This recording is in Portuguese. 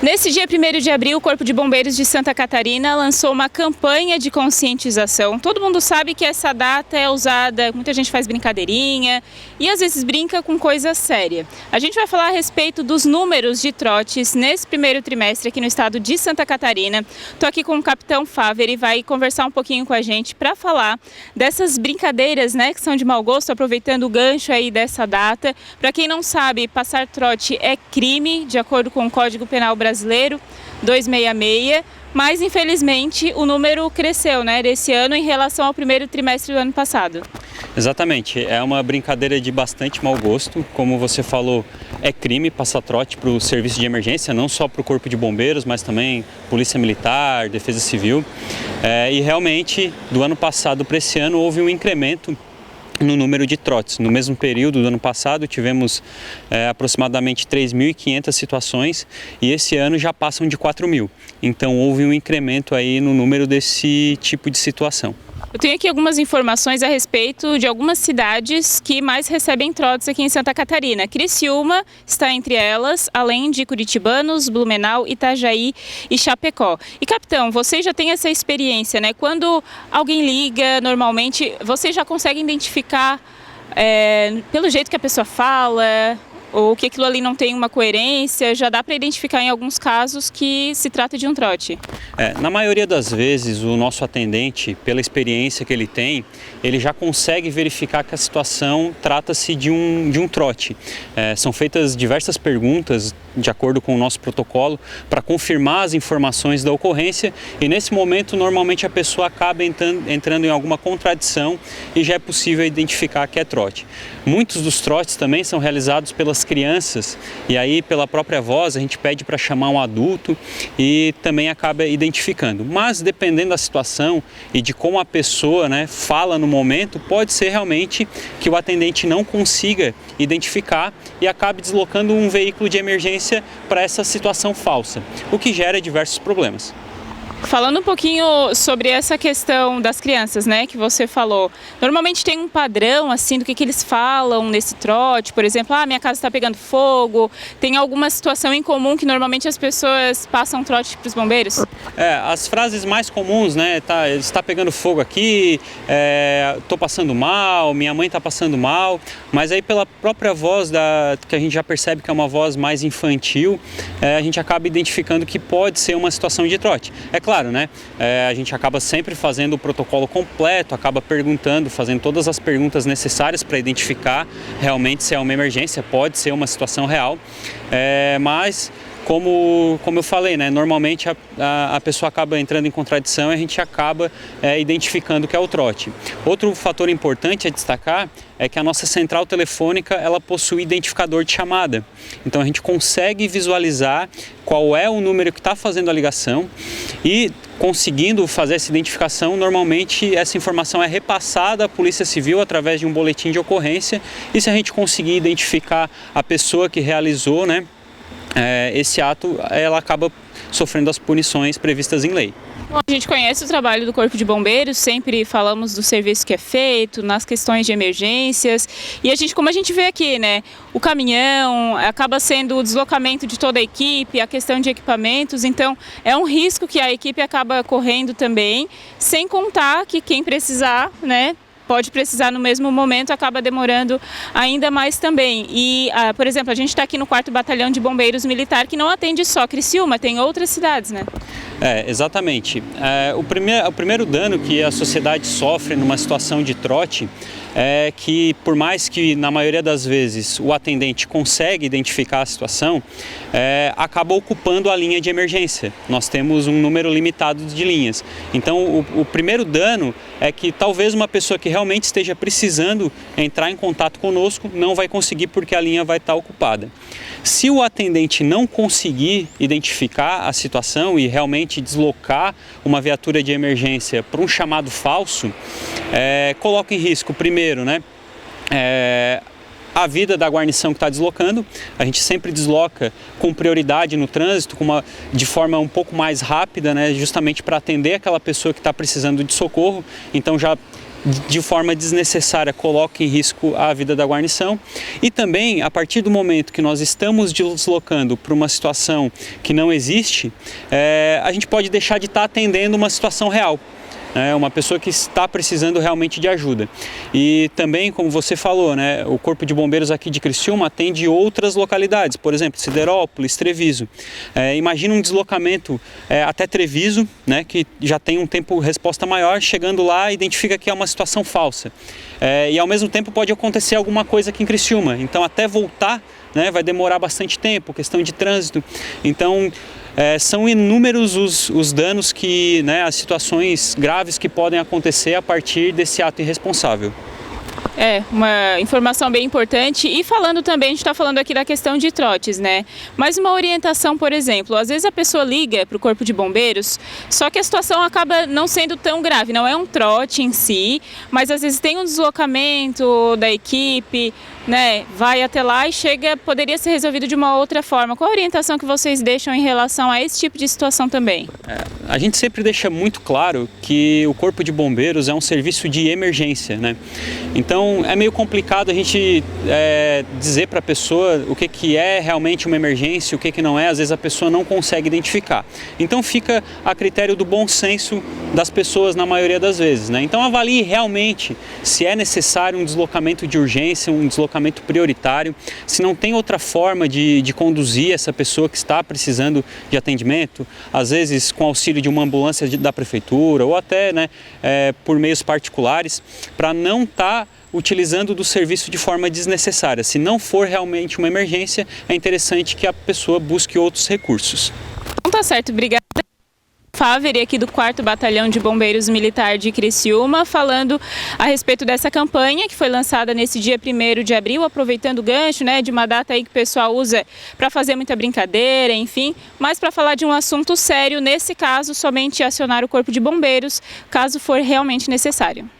Nesse dia 1º de abril, o Corpo de Bombeiros de Santa Catarina lançou uma campanha de conscientização. Todo mundo sabe que essa data é usada, muita gente faz brincadeirinha e às vezes brinca com coisa séria. A gente vai falar a respeito dos números de trotes nesse primeiro trimestre aqui no estado de Santa Catarina. Estou aqui com o capitão Fávero e vai conversar um pouquinho com a gente para falar dessas brincadeiras, que são de mau gosto, aproveitando o gancho aí dessa data. Para quem não sabe, passar trote é crime, de acordo com o Código Penal Brasileiro 266, mas infelizmente o número cresceu, desse ano em relação ao primeiro trimestre do ano passado. Exatamente, é uma brincadeira de bastante mau gosto. Como você falou, é crime passar trote para o serviço de emergência, não só para o Corpo de Bombeiros, mas também Polícia Militar, Defesa Civil. E realmente, do ano passado para esse ano, houve um incremento no número de trotes. No mesmo período do ano passado tivemos aproximadamente 3.500 situações e esse ano já passam de 4.000. Então houve um incremento aí no número desse tipo de situação. Eu tenho aqui algumas informações a respeito de algumas cidades que mais recebem trotes aqui em Santa Catarina. Criciúma está entre elas, além de curitibanos, Blumenau, Itajaí e Chapecó. E capitão, você já tem essa experiência, Quando alguém liga, normalmente, você já consegue identificar pelo jeito que a pessoa fala, ou que aquilo ali não tem uma coerência, já dá para identificar em alguns casos que se trata de um trote? Na maioria das vezes, o nosso atendente, pela experiência que ele tem, ele já consegue verificar que a situação trata-se de um trote. São feitas diversas perguntas, de acordo com o nosso protocolo, para confirmar as informações da ocorrência e nesse momento, normalmente a pessoa acaba entrando em alguma contradição e já é possível identificar que é trote. Muitos dos trotes também são realizados pelas crianças e aí pela própria voz a gente pede para chamar um adulto e também acaba identificando. Mas dependendo da situação e de como a pessoa fala no momento, pode ser realmente que o atendente não consiga identificar e acabe deslocando um veículo de emergência para essa situação falsa, o que gera diversos problemas. Falando um pouquinho sobre essa questão das crianças, que você falou, normalmente tem um padrão assim do que eles falam nesse trote, por exemplo, minha casa está pegando fogo, tem alguma situação em comum que normalmente as pessoas passam trote para os bombeiros? As frases mais comuns, está pegando fogo aqui, estou passando mal, minha mãe está passando mal, mas aí pela própria voz que a gente já percebe que é uma voz mais infantil, a gente acaba identificando que pode ser uma situação de trote. É claro, a gente acaba sempre fazendo o protocolo completo, acaba perguntando, fazendo todas as perguntas necessárias para identificar realmente se é uma emergência, pode ser uma situação real, mas como eu falei, normalmente a pessoa acaba entrando em contradição e a gente acaba identificando que é o trote. Outro fator importante a destacar é que a nossa central telefônica ela possui identificador de chamada. Então a gente consegue visualizar qual é o número que está fazendo a ligação e conseguindo fazer essa identificação, normalmente essa informação é repassada à Polícia Civil através de um boletim de ocorrência e se a gente conseguir identificar a pessoa que realizou, esse ato, ela acaba sofrendo as punições previstas em lei. Bom, a gente conhece o trabalho do Corpo de Bombeiros, sempre falamos do serviço que é feito, nas questões de emergências, e como a gente vê aqui, o caminhão acaba sendo o deslocamento de toda a equipe, a questão de equipamentos, então é um risco que a equipe acaba correndo também, sem contar que quem precisar, pode precisar no mesmo momento, acaba demorando ainda mais também. E, por exemplo, a gente está aqui no 4º Batalhão de Bombeiros Militar, que não atende só Criciúma, tem outras cidades, Exatamente. O primeiro dano que a sociedade sofre numa situação de trote é que, por mais que na maioria das vezes o atendente consegue identificar a situação, acaba ocupando a linha de emergência. Nós temos um número limitado de linhas. Então, o primeiro dano é que talvez uma pessoa que realmente esteja precisando entrar em contato conosco não vai conseguir porque a linha vai estar ocupada. Se o atendente não conseguir identificar a situação e realmente deslocar uma viatura de emergência para um chamado falso, coloca em risco, primeiro, a vida da guarnição que está deslocando. A gente sempre desloca com prioridade no trânsito, de forma um pouco mais rápida, justamente para atender aquela pessoa que está precisando de socorro. Então já de forma desnecessária coloca em risco a vida da guarnição. E também, a partir do momento que nós estamos deslocando para uma situação que não existe, a gente pode deixar de estar atendendo uma situação real. Uma pessoa que está precisando realmente de ajuda. E também, como você falou, né, o Corpo de Bombeiros aqui de Criciúma atende outras localidades, por exemplo, Siderópolis, Treviso. Imagina um deslocamento até Treviso, né, que já tem um tempo resposta maior, chegando lá identifica que é uma situação falsa. E ao mesmo tempo pode acontecer alguma coisa aqui em Criciúma, então até voltar, né, vai demorar bastante tempo, questão de trânsito. Então, são inúmeros os danos que, né, as situações graves que podem acontecer a partir desse ato irresponsável. Uma informação bem importante. E falando também, a gente está falando aqui da questão de trotes, né? Mas uma orientação, por exemplo, às vezes a pessoa liga para o Corpo de Bombeiros, só que a situação acaba não sendo tão grave, não é um trote em si, mas às vezes tem um deslocamento da equipe, né? Vai até lá e poderia ser resolvido de uma outra forma. Qual a orientação que vocês deixam em relação a esse tipo de situação também? A gente sempre deixa muito claro que o Corpo de Bombeiros é um serviço de emergência, né? Então é meio complicado a gente dizer para a pessoa o que é realmente uma emergência, o que não é, às vezes a pessoa não consegue identificar. Então fica a critério do bom senso das pessoas na maioria das vezes, né? Então avalie realmente se é necessário um deslocamento de urgência, um deslocamento prioritário, se não tem outra forma de conduzir essa pessoa que está precisando de atendimento, às vezes com auxílio de uma ambulância da prefeitura ou até, né, por meios particulares, para não estar utilizando do serviço de forma desnecessária. Se não for realmente uma emergência, é interessante que a pessoa busque outros recursos. Então tá certo, obrigada. Fáveri, aqui do 4º Batalhão de Bombeiros Militar de Criciúma, falando a respeito dessa campanha que foi lançada nesse dia 1º de abril, aproveitando o gancho, né, de uma data aí que o pessoal usa para fazer muita brincadeira, enfim, mas para falar de um assunto sério, nesse caso, somente acionar o Corpo de Bombeiros, caso for realmente necessário.